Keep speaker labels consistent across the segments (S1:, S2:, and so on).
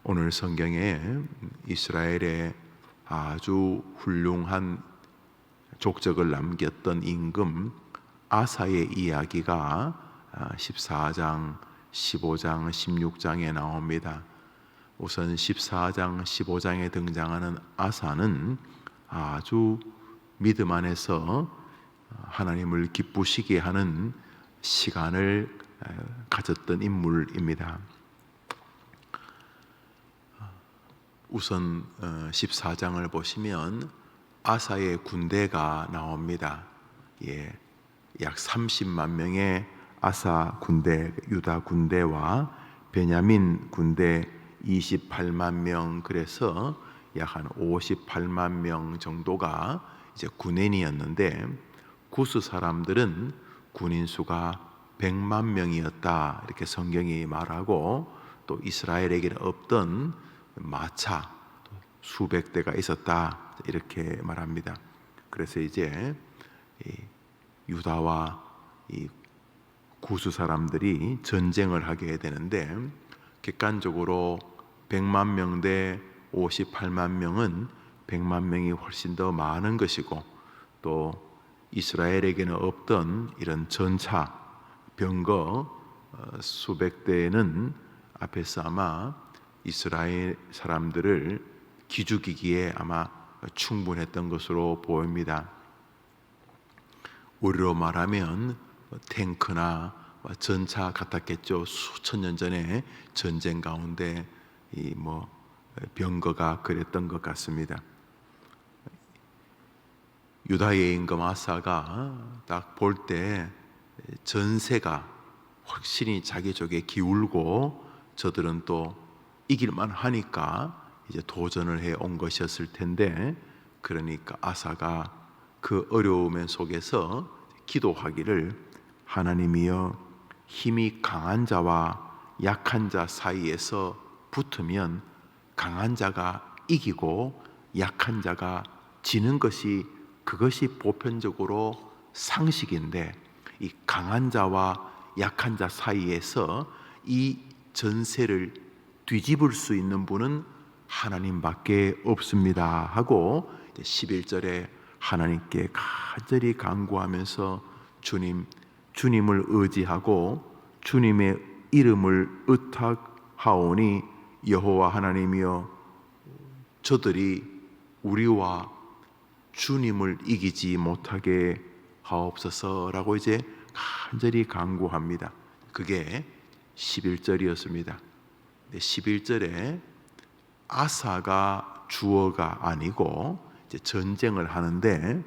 S1: 오늘 성경에 이스라엘의 아주 훌륭한 족적을 남겼던 임금 아사의 이야기가 14장, 15장, 16장에 나옵니다. 우선 14장, 15장에 등장하는 아사는 아주 믿음 안에서 하나님을 기쁘시게 하는 시간을 가졌던 인물입니다. 우선 14장을 보시면 아사의 군대가 나옵니다. 약 30만 명의 아사 군대, 유다 군대와 베냐민 군대 28만 명, 그래서 약 한 58만 명 정도가 이제 군인이었는데, 구스 사람들은 군인 수가 100만 명이었다, 이렇게 성경이 말하고, 또 이스라엘에게는 없던 마차 수백 대가 있었다, 이렇게 말합니다. 그래서 이제 유다와 이 구스 사람들이 전쟁을 하게 되는데, 객관적으로 100만 명 대 58만 명은 100만 명이 훨씬 더 많은 것이고, 또 이스라엘에게는 없던 이런 전차, 병거 수백 대는 앞에서 아마 이스라엘 사람들을 기죽이기에 아마 충분했던 것으로 보입니다. 우리로 말하면 탱크나 전차 같았겠죠. 수천 년 전에 전쟁 가운데 병거가 그랬던 것 같습니다. 유다의 임금 아사가 딱 볼 때 전세가 확실히 자기 쪽에 기울고, 저들은 또 이길만 하니까 이제 도전을 해 온 것이었을 텐데, 그러니까 아사가 그 어려움 속에서 기도하기를, 하나님이여, 힘이 강한 자와 약한 자 사이에서 붙으면 강한 자가 이기고 약한 자가 지는 것이, 그것이 보편적으로 상식인데, 이 강한 자와 약한 자 사이에서 이 전세를 뒤집을 수 있는 분은 하나님밖에 없습니다 하고, 11절에 하나님께 간절히 간구하면서 주님을 의지하고 주님의 이름을 의탁하오니, 여호와 하나님이여, 저들이 우리와 주님을 이기지 못하게 하옵소서라고 이제 간절히 간구합니다. 그게 11절이었습니다. 11절에 아사가 주어가 아니고 이제 전쟁을 하는데,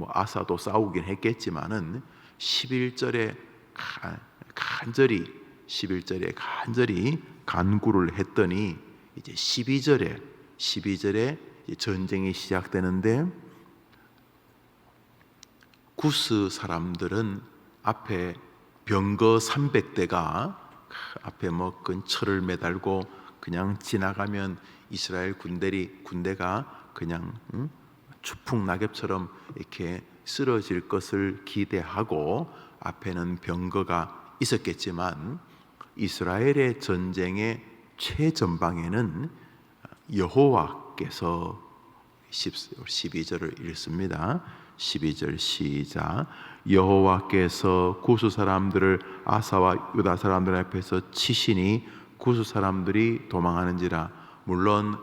S1: 아사도 싸우긴 했겠지만은 11절에 간절히 간구를 했더니, 이제 12절에 전쟁이 시작되는데, 구스 사람들은 앞에 병거 300대가 앞에 철을 매달고 그냥 지나가면 이스라엘 군대가 그냥 추풍낙엽처럼 이렇게 쓰러질 것을 기대하고 앞에는 병거가 있었겠지만, 이스라엘의 전쟁의 최전방에는 여호와께서, 12절을 읽습니다. 12절 시작. 여호와께서 구스 사람들을 아사와 유다 사람들 앞에서 치시니 구스 사람들이 도망하는지라. 물론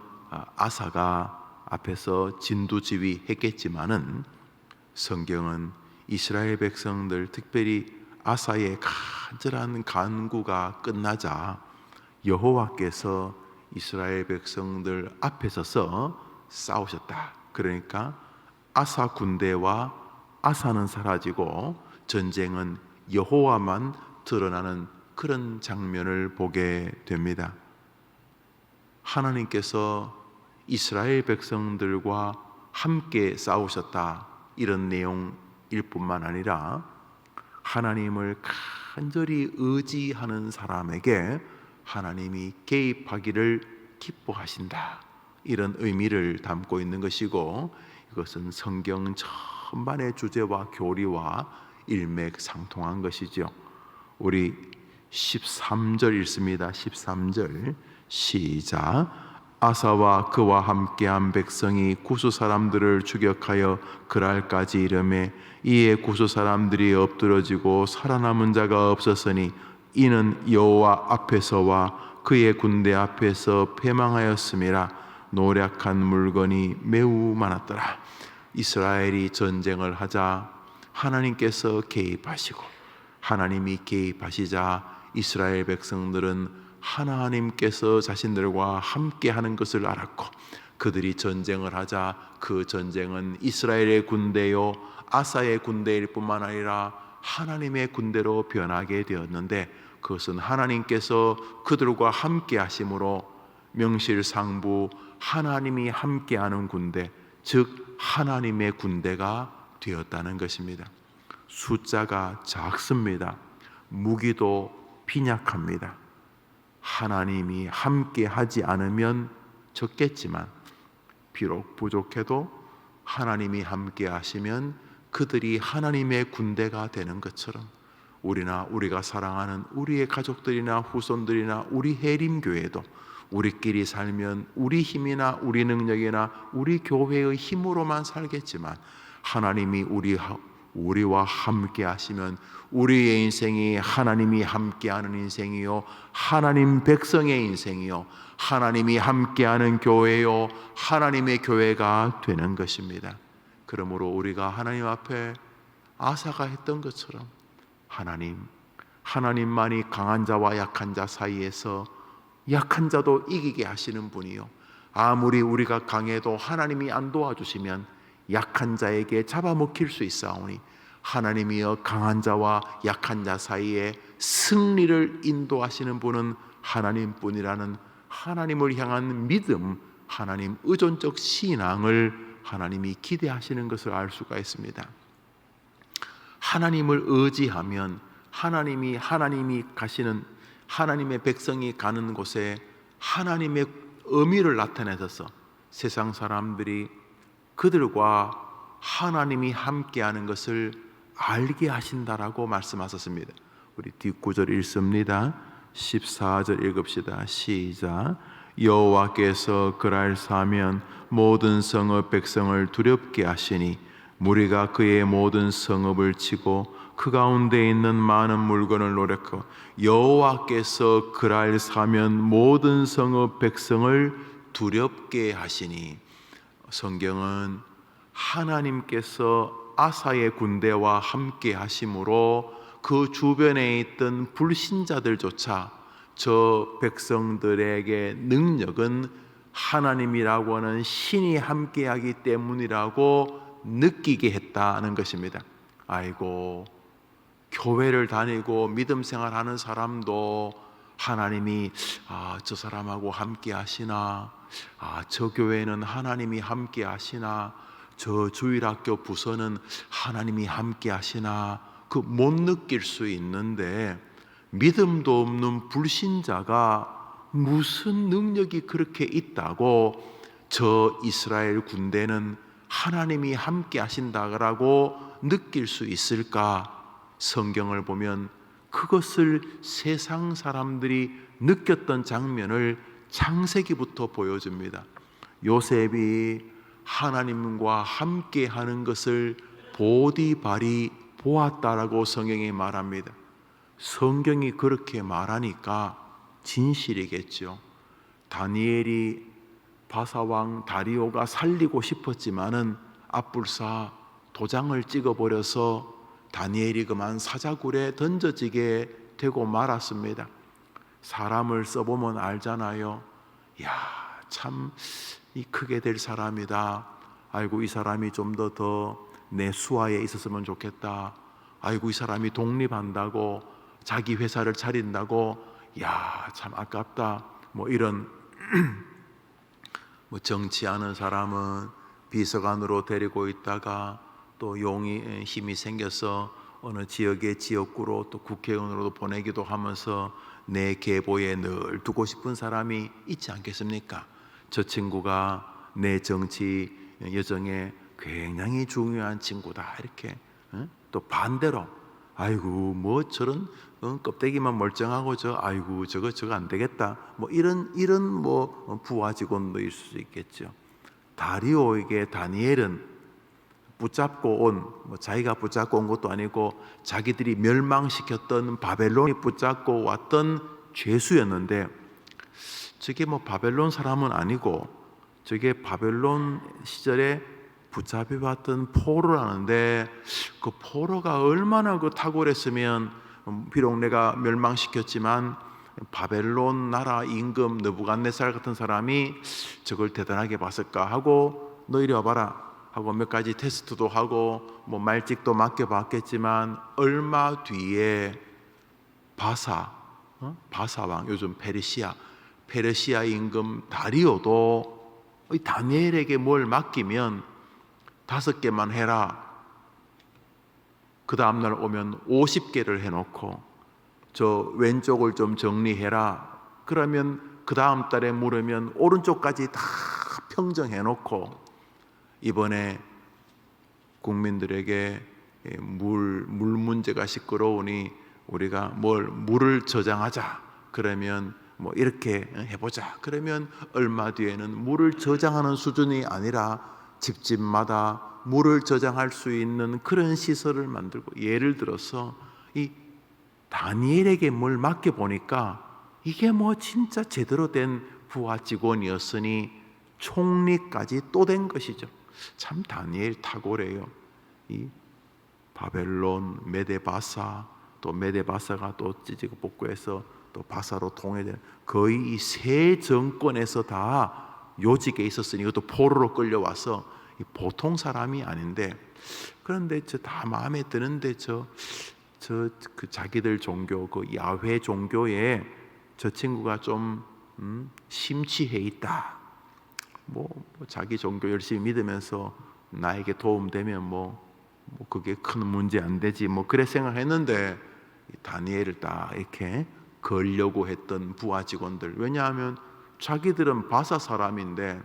S1: 아사가 앞에서 진두지휘 했겠지만은, 성경은 이스라엘 백성들, 특별히 아사의 간절한 간구가 끝나자 여호와께서 이스라엘 백성들 앞에 서서 싸우셨다. 그러니까 아사 군대와 아사는 사라지고 전쟁은 여호와만 드러나는 그런 장면을 보게 됩니다. 하나님께서 이스라엘 백성들과 함께 싸우셨다, 이런 내용일 뿐만 아니라 하나님을 간절히 의지하는 사람에게 하나님이 개입하기를 기뻐하신다, 이런 의미를 담고 있는 것이고, 이것은 성경 전반의 주제와 교리와 일맥상통한 것이죠. 우리 13절 읽습니다. 13절 시작. 아사와 그와 함께한 백성이 구스 사람들을 추격하여 그랄까지 이르매 이에 구스 사람들이 엎드러지고 살아남은 자가 없었으니 이는 여호와 앞에서와 그의 군대 앞에서 패망하였음이라. 노략한 물건이 매우 많았더라. 이스라엘이 전쟁을 하자 하나님께서 개입하시고, 하나님이 개입하시자 이스라엘 백성들은 하나님께서 자신들과 함께 하는 것을 알았고, 그들이 전쟁을 하자 그 전쟁은 이스라엘의 군대요 아사의 군대일 뿐만 아니라 하나님의 군대로 변하게 되었는데, 그것은 하나님께서 그들과 함께 하심으로 명실상부 하나님이 함께하는 군대, 즉 하나님의 군대가 되었다는 것입니다. 숫자가 작습니다. 무기도 빈약합니다. 하나님이 함께 하지 않으면 적겠지만, 비록 부족해도 하나님이 함께 하시면 그들이 하나님의 군대가 되는 것처럼, 우리가 사랑하는 우리의 가족들이나 후손들이나 우리 해림교회도 우리끼리 살면 우리 힘이나 우리 능력이나 우리 교회의 힘으로만 살겠지만, 하나님이 우리와 함께 하시면 우리의 인생이 하나님이 함께하는 인생이요 하나님 백성의 인생이요 하나님이 함께하는 교회요 하나님의 교회가 되는 것입니다. 그러므로 우리가 하나님 앞에 아사가 했던 것처럼, 하나님만이 강한 자와 약한 자 사이에서 약한 자도 이기게 하시는 분이요, 아무리 우리가 강해도 하나님이 안 도와주시면 약한 자에게 잡아먹힐 수 있사오니, 하나님이여 강한 자와 약한 자 사이에 승리를 인도하시는 분은 하나님뿐이라는 하나님을 향한 믿음, 하나님 의존적 신앙을 하나님이 기대하시는 것을 알 수가 있습니다. 하나님을 의지하면 하나님이 가시는, 하나님의 백성이 가는 곳에 하나님의 의미를 나타내셔서 세상 사람들이 그들과 하나님이 함께하는 것을 알게 하신다라고 말씀하셨습니다. 우리 뒷구절 읽습니다. 14절 읽읍시다. 시작. 여호와께서 그랄사하면 모든 성읍 백성을 두렵게 하시니 무리가 그의 모든 성읍을 치고 그 가운데 있는 많은 물건을 노력하고, 여호와께서 그랄사하면 모든 성읍 백성을 두렵게 하시니, 성경은 하나님께서 아사의 군대와 함께 하심으로 그 주변에 있던 불신자들조차 저 백성들에게 능력은 하나님이라고 하는 신이 함께하기 때문이라고 느끼게 했다는 것입니다. 아이고, 교회를 다니고 믿음 생활하는 사람도 하나님이 저 사람하고 함께 하시나, 저 교회는 하나님이 함께 하시나, 저 주일학교 부서는 하나님이 함께 하시나, 못 느낄 수 있는데, 믿음도 없는 불신자가 무슨 능력이 그렇게 있다고 저 이스라엘 군대는 하나님이 함께 하신다고 느낄 수 있을까? 성경을 보면 그것을 세상 사람들이 느꼈던 장면을 창세기부터 보여줍니다. 요셉이 하나님과 함께 하는 것을 보디발이 보았다라고 성경이 말합니다. 성경이 그렇게 말하니까 진실이겠죠. 다니엘이 바사왕 다리오가 살리고 싶었지만은 앞불사 도장을 찍어버려서 다니엘이 그만 사자굴에 던져지게 되고 말았습니다. 사람을 써보면 알잖아요. 야, 참 이 크게 될 사람이다. 아이고, 이 사람이 좀 더 내 수하에 있었으면 좋겠다. 아이고, 이 사람이 독립한다고, 자기 회사를 차린다고, 야, 참 아깝다. 뭐 이런 뭐 정치하는 사람은 비서관으로 데리고 있다가 또 용이 힘이 생겨서 어느 지역의 지역구로 또 국회의원으로도 보내기도 하면서 내 계보에 늘 두고 싶은 사람이 있지 않겠습니까? 저 친구가 내 정치 여정에 굉장히 중요한 친구다, 이렇게. 또 반대로 아이고 뭐 저런 껍데기만 멀쩡하고 아이고 저거 안 되겠다. 뭐 이런 뭐 부하 직원도일 수 있겠죠. 다니엘은 붙잡고 뭐 자기가 붙잡고 온 것도 아니고 자기들이 멸망시켰던 바벨론이 붙잡고 왔던 죄수였는데, 저게 뭐 바벨론 사람은 아니고 저게 바벨론 시절에 붙잡혀왔던 포로라는데, 그 포로가 얼마나 그 탁월했으면, 비록 내가 멸망시켰지만 바벨론 나라 임금 느부갓네살 같은 사람이 저걸 대단하게 봤을까 하고, 너 이리 와봐라 하고 몇 가지 테스트도 하고 뭐 말직도 맡겨봤겠지만, 얼마 뒤에 바사 왕, 요즘 페르시아 임금 다리오도 이 다니엘에게 뭘 맡기면 5개만 해라, 그 다음날 오면 50개를 해놓고 저 왼쪽을 좀 정리해라, 그러면 그 다음 달에 물으면 오른쪽까지 다 평정해놓고, 이번에 국민들에게 물 문제가 시끄러우니 우리가 물을 저장하자, 그러면 뭐 이렇게 해보자, 그러면 얼마 뒤에는 물을 저장하는 수준이 아니라 집집마다 물을 저장할 수 있는 그런 시설을 만들고, 예를 들어서 이 다니엘에게 뭘 맡겨보니까 이게 뭐 진짜 제대로 된 부하 직원이었으니 총리까지 또 된 것이죠. 참 다니엘 탁월해요. 이 바벨론, 메데바사, 또 메데바사가 또 찌지고 복구해서 또 바사로 통일된, 거의 이 세 정권에서 다 요직에 있었으니 이것도 포로로 끌려와서 보통 사람이 아닌데, 그런데 저 다 마음에 드는데 그 자기들 종교, 그 야훼 종교에 저 친구가 좀 심취해 있다. 뭐 자기 종교 열심히 믿으면서 나에게 도움되면 뭐 그게 큰 문제 안 되지, 뭐 그래 생각했는데, 다니엘을 딱 이렇게 걸려고 했던 부하 직원들, 왜냐하면 자기들은 바사 사람인데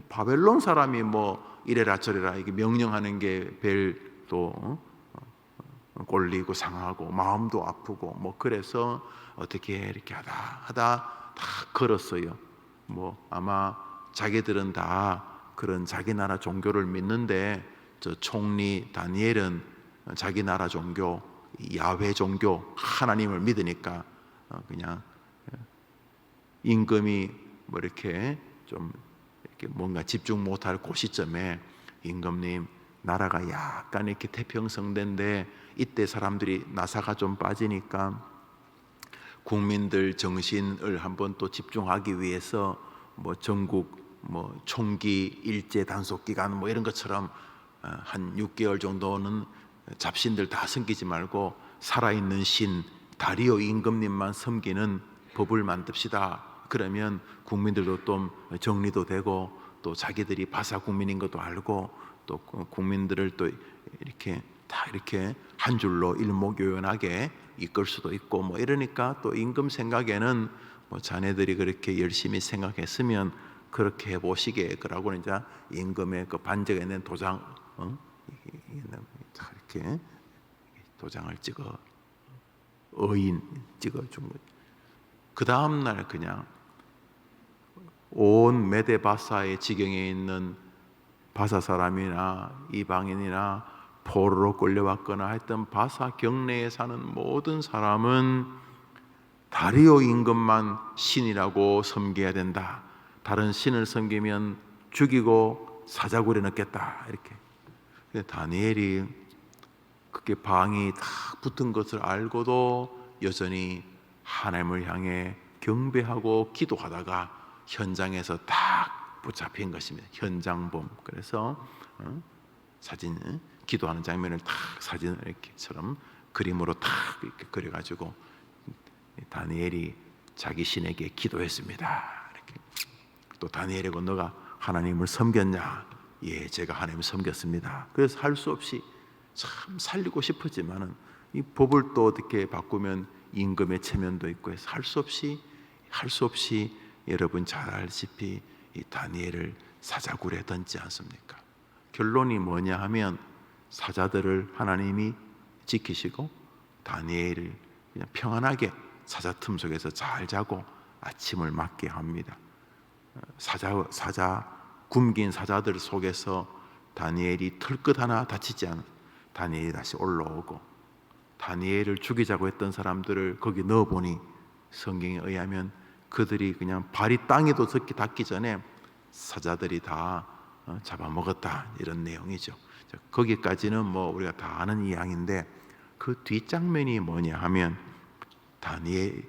S1: 바벨론 사람이 뭐 이래라 저래라 이게 명령하는 게 벨도 꼴리고 상하고 마음도 아프고, 뭐 그래서 어떻게 이렇게 하다 다 걸었어요. 뭐 아마 자기들은 다 그런 자기 나라 종교를 믿는데, 저 총리 다니엘은 자기 나라 종교, 야훼 종교, 하나님을 믿으니까 그냥 임금이 뭐 이렇게 좀 이렇게 뭔가 집중 못할 그 시점에, 임금님 나라가 약간 이렇게 태평성대인데 이때 사람들이 나사가 좀 빠지니까 국민들 정신을 한번 또 집중하기 위해서 뭐 전국 뭐 총기 일제 단속 기간 뭐 이런 것처럼 한 6개월 정도는 잡신들 다 섬기지 말고 살아있는 신 다리오 임금님만 섬기는 법을 만듭시다. 그러면 국민들도 좀 정리도 되고, 또 자기들이 바사 국민인 것도 알고, 또 국민들을 또 이렇게 다 이렇게 한 줄로 일목요연하게 이끌 수도 있고, 뭐 이러니까 또 임금 생각에는 뭐 자네들이 그렇게 열심히 생각했으면 그렇게 해보시게, 그러고 이제 임금의 그 반지가 있는 도장 이렇게 도장을 찍어 어인 찍어준 거죠. 그 다음 날 그냥 온 메데바사의 지경에 있는 바사 사람이나 이방인이나 포로로 끌려왔거나 했던 바사 경내에 사는 모든 사람은 다리오 임금만 신이라고 섬겨야 된다. 다른 신을 섬기면 죽이고 사자굴에 넣겠다. 이렇게. 근데 다니엘이 그게 방이 다 붙은 것을 알고도 여전히 하나님을 향해 경배하고 기도하다가 현장에서 딱 붙잡힌 것입니다. 현장범. 그래서 사진, 기도하는 장면을 딱 사진을 이렇게처럼 그림으로 딱 이렇게 그려가지고 다니엘이 자기 신에게 기도했습니다. 이렇게. 또 다니엘이고 너가 하나님을 섬겼냐? 예, 제가 하나님을 섬겼습니다. 그래서 할 수 없이 참 살리고 싶었지만은 이 법을 또 어떻게 바꾸면 임금의 체면도 있고 해서 할 수 없이 여러분 잘 알시피 이 다니엘을 사자굴에 던지지 않습니까? 결론이 뭐냐 하면 사자들을 하나님이 지키시고 다니엘을 그냥 평안하게 사자 틈 속에서 잘 자고 아침을 맞게 합니다. 굶긴 사자들 속에서 다니엘이 털끝 하나 다치지 않은 다니엘이 다시 올라오고, 다니엘을 죽이자고 했던 사람들을 거기 넣어보니 성경에 의하면 그들이 그냥 발이 땅에도 닿기 전에 사자들이 다 잡아먹었다, 이런 내용이죠. 거기까지는 뭐 우리가 다 아는 이야기인데, 그 뒷장면이 뭐냐 하면 다니엘이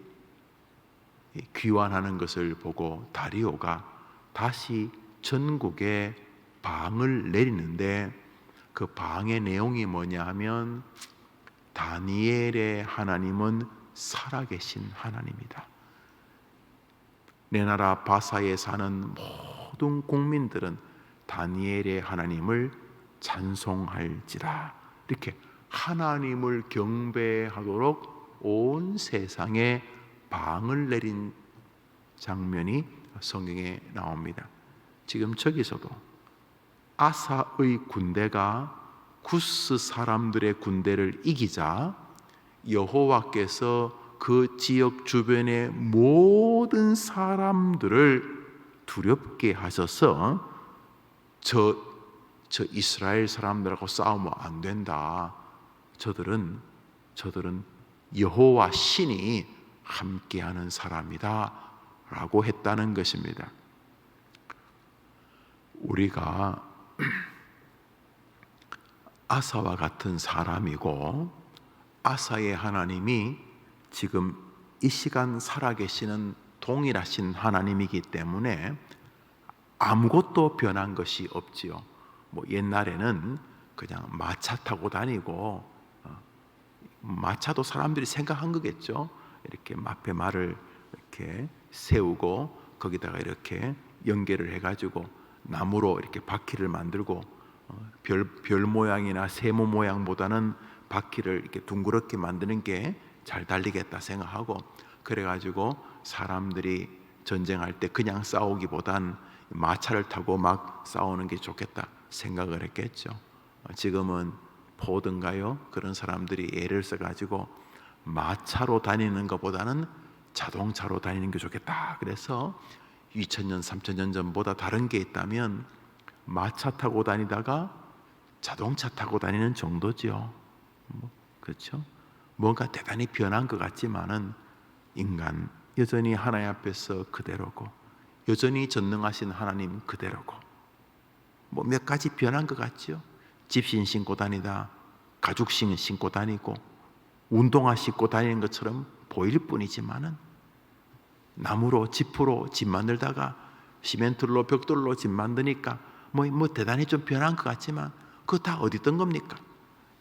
S1: 귀환하는 것을 보고 다리오가 다시 전국에 방을 내리는데, 그 방의 내용이 뭐냐 하면 다니엘의 하나님은 살아계신 하나님이다. 내 나라 바사에 사는 모든 국민들은 다니엘의 하나님을 찬송할지라. 이렇게 하나님을 경배하도록 온 세상에 방을 내린 장면이 성경에 나옵니다. 지금 저기서도 아사의 군대가 구스 사람들의 군대를 이기자 여호와께서 그 지역 주변의 모든 사람들을 두렵게 하셔서 저 이스라엘 사람들하고 싸우면 안 된다. 저들은 여호와 신이 함께하는 사람이다 라고 했다는 것입니다. 우리가 아사와 같은 사람이고, 아사의 하나님이 지금 이 시간 살아계시는 동일하신 하나님이기 때문에 아무것도 변한 것이 없지요. 뭐 옛날에는 그냥 마차 타고 다니고, 마차도 사람들이 생각한 거겠죠. 이렇게 앞에 말을 이렇게 세우고 거기다가 이렇게 연결을 해가지고 나무로 이렇게 바퀴를 만들고, 별 모양이나 세모 모양보다는 바퀴를 이렇게 둥그렇게 만드는 게 잘 달리겠다 생각하고, 그래가지고 사람들이 전쟁할 때 그냥 싸우기보단 마차를 타고 막 싸우는 게 좋겠다 생각을 했겠죠. 지금은 포든가요? 그런 사람들이 애를 써가지고 마차로 다니는 것보다는 자동차로 다니는 게 좋겠다. 그래서 2000년, 3000년 전보다 다른 게 있다면 마차 타고 다니다가 자동차 타고 다니는 정도죠. 그렇죠? 뭔가 대단히 변한 것 같지만은 인간 여전히 하나님 앞에서 그대로고, 여전히 전능하신 하나님 그대로고, 뭐 몇 가지 변한 것 같죠. 집신 신고 다니다 가죽신 신고 다니고 운동화 신고 다니는 것처럼 보일 뿐이지만은, 나무로 지프로 집 만들다가 시멘트로 벽돌로 집 만드니까 뭐 대단히 좀 변한 것 같지만, 그거 다 어디 있던 겁니까?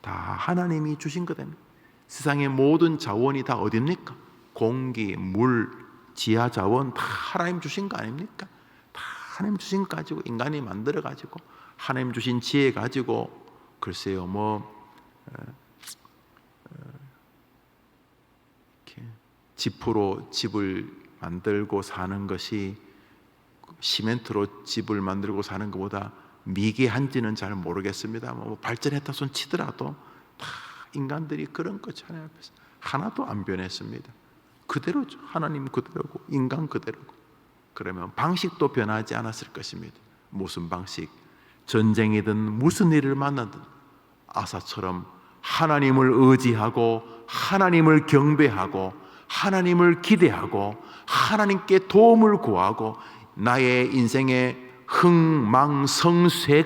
S1: 다 하나님이 주신 거랍니다. 세상의 모든 자원이 다 어딥니까? 공기, 물, 지하 자원 다 하나님 주신 거 아닙니까? 다 하나님 주신 거 가지고 인간이 만들어 가지고 하나님 주신 지혜 가지고, 글쎄요 이렇게 지프로 집을 만들고 사는 것이 시멘트로 집을 만들고 사는 것보다 미개한지는 잘 모르겠습니다. 뭐 발전했다 손 치더라도 다 인간들이 그런 거잖아요. 하나도 안 변했습니다. 그대로죠. 하나님 그대로고 인간 그대로고. 그러면 방식도 변하지 않았을 것입니다. 무슨 방식? 전쟁이든 무슨 일을 만나든 아사처럼 하나님을 의지하고 하나님을 경배하고 하나님을 기대하고 하나님께 도움을 구하고, 나의 인생의 흥망성쇠가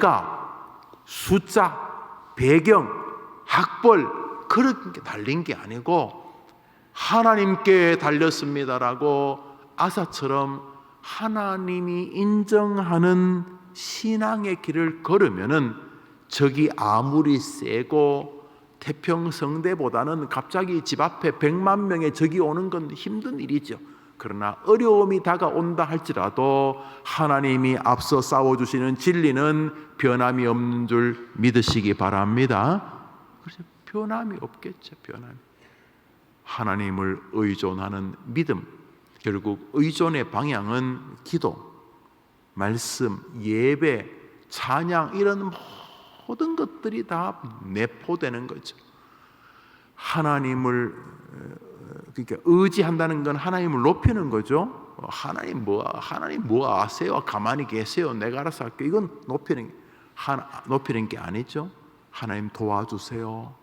S1: 숫자, 배경, 학벌 그렇게 달린 게 아니고 하나님께 달렸습니다라고 아사처럼 하나님이 인정하는 신앙의 길을 걸으면은, 적이 아무리 세고 태평성대보다는 갑자기 집 앞에 100만 명의 적이 오는 건 힘든 일이죠. 그러나 어려움이 다가온다 할지라도 하나님이 앞서 싸워주시는 진리는 변함이 없는 줄 믿으시기 바랍니다. 그래서 변함이 없겠죠. 변함이. 하나님을 의존하는 믿음, 결국 의존의 방향은 기도, 말씀, 예배, 찬양, 이런 모든 것들이 다 내포되는 거죠. 하나님을 그러니까 의지한다는 건 하나님을 높이는 거죠. 하나님 뭐 아세요? 가만히 계세요. 내가 알아서 할게요. 이건 높이는 게 아니죠. 하나님 도와주세요.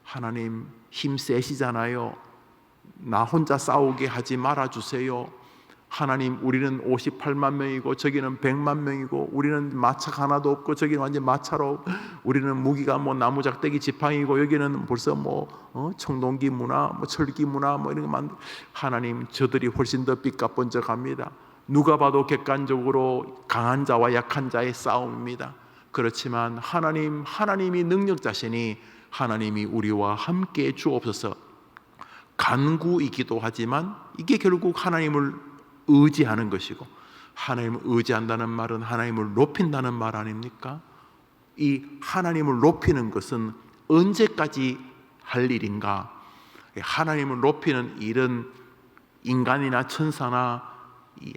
S1: 하나님 힘 세시잖아요. 나 혼자 싸우게 하지 말아주세요. 하나님, 우리는 58만 명이고 저기는 100만 명이고 우리는 마차가 하나도 없고 저기는 완전 마차로, 우리는 무기가 뭐 나무작대기 지팡이고 여기는 벌써 청동기 문화, 철기 문화 이런 것만. 하나님, 저들이 훨씬 더 삐까번쩍합니다. 누가 봐도 객관적으로 강한 자와 약한 자의 싸움입니다. 그렇지만 하나님이 능력자시니 하나님이 우리와 함께 주옵소서. 간구이기도 하지만 이게 결국 하나님을 의지하는 것이고, 하나님을 의지한다는 말은 하나님을 높인다는 말 아닙니까? 이 하나님을 높이는 것은 언제까지 할 일인가? 하나님을 높이는 일은 인간이나 천사나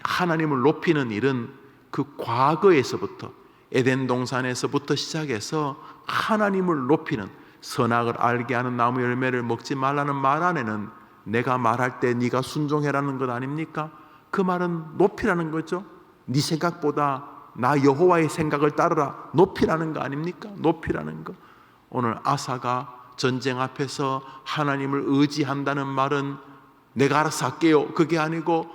S1: 하나님을 높이는 일은 그 과거에서부터 에덴 동산에서부터 시작해서 하나님을 높이는, 선악을 알게 하는 나무 열매를 먹지 말라는 말 안에는 내가 말할 때 네가 순종해라는 것 아닙니까? 그 말은 높이라는 거죠. 네 생각보다 나 여호와의 생각을 따르라, 높이라는 거 아닙니까? 높이라는 거. 오늘 아사가 전쟁 앞에서 하나님을 의지한다는 말은 내가 알아서 할게요, 그게 아니고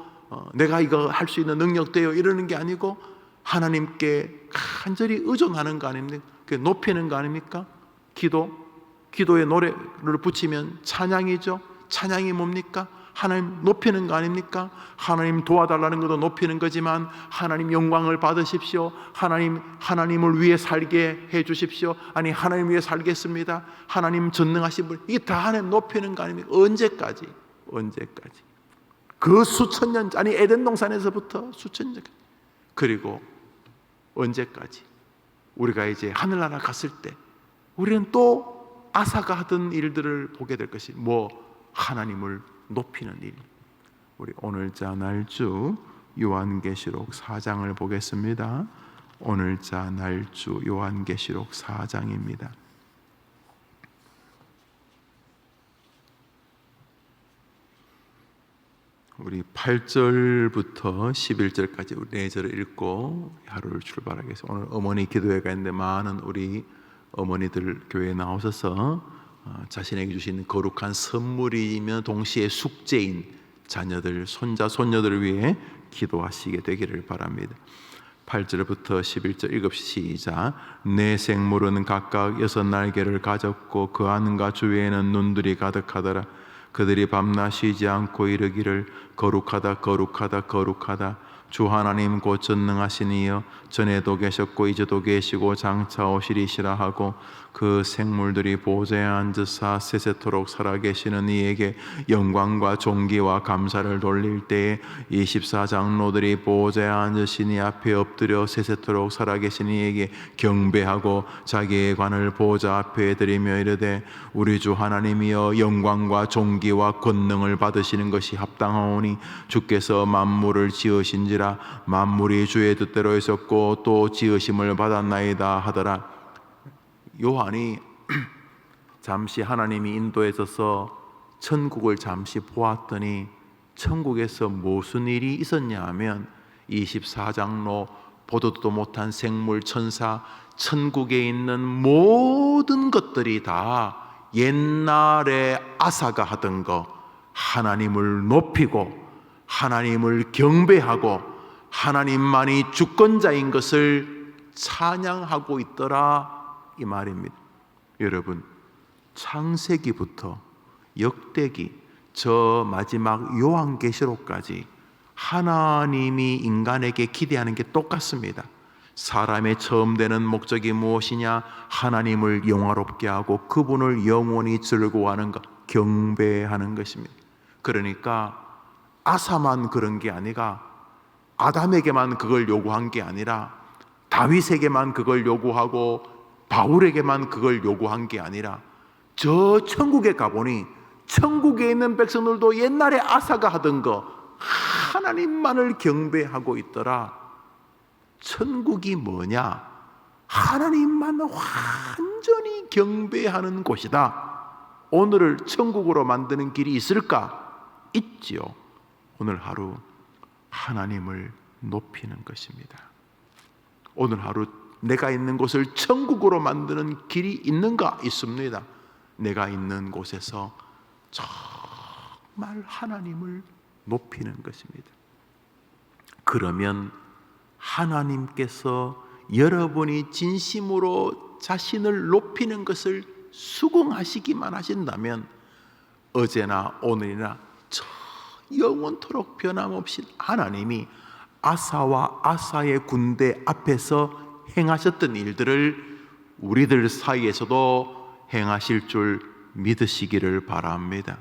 S1: 내가 이거 할 수 있는 능력 돼요, 이러는 게 아니고 하나님께 간절히 의존하는 거 아닙니까? 그게 높이는 거 아닙니까? 기도에 노래를 붙이면 찬양이죠. 찬양이 뭡니까? 하나님 높이는 거 아닙니까? 하나님 도와달라는 것도 높이는 거지만, 하나님 영광을 받으십시오, 하나님을 위해 살게 해 주십시오, 아니 하나님 위해 살겠습니다, 하나님 전능하신 분, 이게 다 하나님 높이는 거 아닙니까? 언제까지? 그 수천 년, 아니 에덴 동산에서부터 수천 년, 그리고 언제까지? 우리가 이제 하늘나라 갔을 때 우리는 또 아사가 하던 일들을 보게 될 것이 하나님을 높이는 일. 우리 오늘자 날주 요한계시록 4장을 보겠습니다. 오늘자 날주 요한계시록 4장입니다. 우리 8절부터 11절까지 우리 4절을 읽고 하루를 출발하겠습니다. 오늘 어머니 기도회가 있는데 많은 우리 어머니들 교회에 나오셔서 자신에게 주신 거룩한 선물이며 동시에 숙제인 자녀들, 손자, 손녀들을 위해 기도하시게 되기를 바랍니다. 8절부터 11절 읽읍시다. 내 생물은 각각 6날개를 가졌고 그 안과 주위에는 눈들이 가득하더라. 그들이 밤낮 쉬지 않고 이르기를 거룩하다 거룩하다 거룩하다 주 하나님 곧 전능하신 이여 전에도 계셨고 이제도 계시고 장차 오시리시라 하고, 그 생물들이 보좌에 앉으사 세세토록 살아계시는 이에게 영광과 존귀와 감사를 돌릴 때에 24장로들이 보좌에 앉으신 이 앞에 엎드려 세세토록 살아계신 이에게 경배하고 자기의 관을 보좌 앞에 드리며 이르되 우리 주 하나님이여 영광과 존귀와 권능을 받으시는 것이 합당하오니 주께서 만물을 지으신지라 만물이 주의 뜻대로 있었고 또 지으심을 받았나이다 하더라. 요한이 잠시 하나님이 인도해서서 천국을 잠시 보았더니 천국에서 무슨 일이 있었냐 하면 24장로, 보도도 못한 생물, 천사, 천국에 있는 모든 것들이 다 옛날에 아사가 하던 거, 하나님을 높이고 하나님을 경배하고 하나님만이 주권자인 것을 찬양하고 있더라, 이 말입니다. 여러분, 창세기부터 역대기, 저 마지막 요한계시록까지 하나님이 인간에게 기대하는 게 똑같습니다. 사람의 처음 되는 목적이 무엇이냐? 하나님을 영화롭게 하고 그분을 영원히 즐거워하는 것, 경배하는 것입니다. 그러니까 아사만 그런 게 아니라, 아담에게만 그걸 요구한 게 아니라, 다윗에게만 그걸 요구하고 바울에게만 그걸 요구한 게 아니라, 저 천국에 가보니 천국에 있는 백성들도 옛날에 아사가 하던 거 하나님만을 경배하고 있더라. 천국이 뭐냐? 하나님만 완전히 경배하는 곳이다. 오늘을 천국으로 만드는 길이 있을까? 있지요. 오늘 하루 하나님을 높이는 것입니다. 오늘 하루 내가 있는 곳을 천국으로 만드는 길이 있는가? 있습니다. 내가 있는 곳에서 정말 하나님을 높이는 것입니다. 그러면 하나님께서 여러분이 진심으로 자신을 높이는 것을 수긍하시기만 하신다면 어제나 오늘이나 영원토록 변함없이 하나님이 아사와 아사의 군대 앞에서 행하셨던 일들을 우리들 사이에서도 행하실 줄 믿으시기를 바랍니다.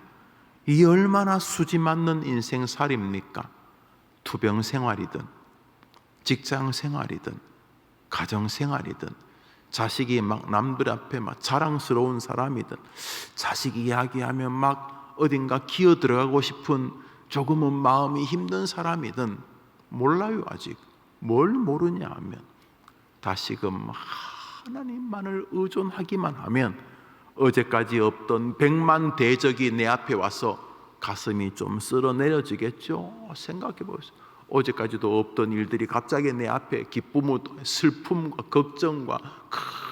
S1: 이 얼마나 수지 맞는 인생살입니까? 투병 생활이든 직장 생활이든 가정 생활이든 자식이 막 남들 앞에 막 자랑스러운 사람이든 자식이 이야기하면 막 어딘가 기어 들어가고 싶은 조금은 마음이 힘든 사람이든 몰라요. 아직 뭘 모르냐 하면 다시금 하나님만을 의존하기만 하면 어제까지 없던 백만 대적이 내 앞에 와서 가슴이 좀 쓸어내려지겠죠. 생각해 보세요. 어제까지도 없던 일들이 갑자기 내 앞에 기쁨과 슬픔과 걱정과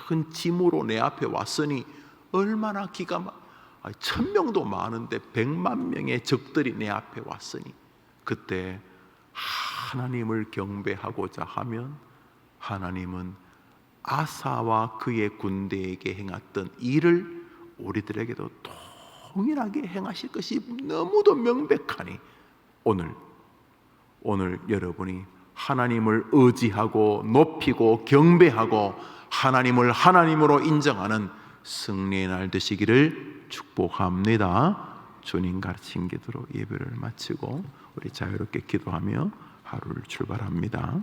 S1: 큰 짐으로 내 앞에 왔으니 얼마나 기가 1000명도 많은데 100만 명의 적들이 내 앞에 왔으니 그때 하나님을 경배하고자 하면 하나님은 아사와 그의 군대에게 행했던 일을 우리들에게도 동일하게 행하실 것이 너무도 명백하니 오늘 여러분이 하나님을 의지하고 높이고 경배하고 하나님을 하나님으로 인정하는 승리의 날 되시기를 축복합니다. 주님 가르친 기도로 예배를 마치고 우리 자유롭게 기도하며 하루를 출발합니다.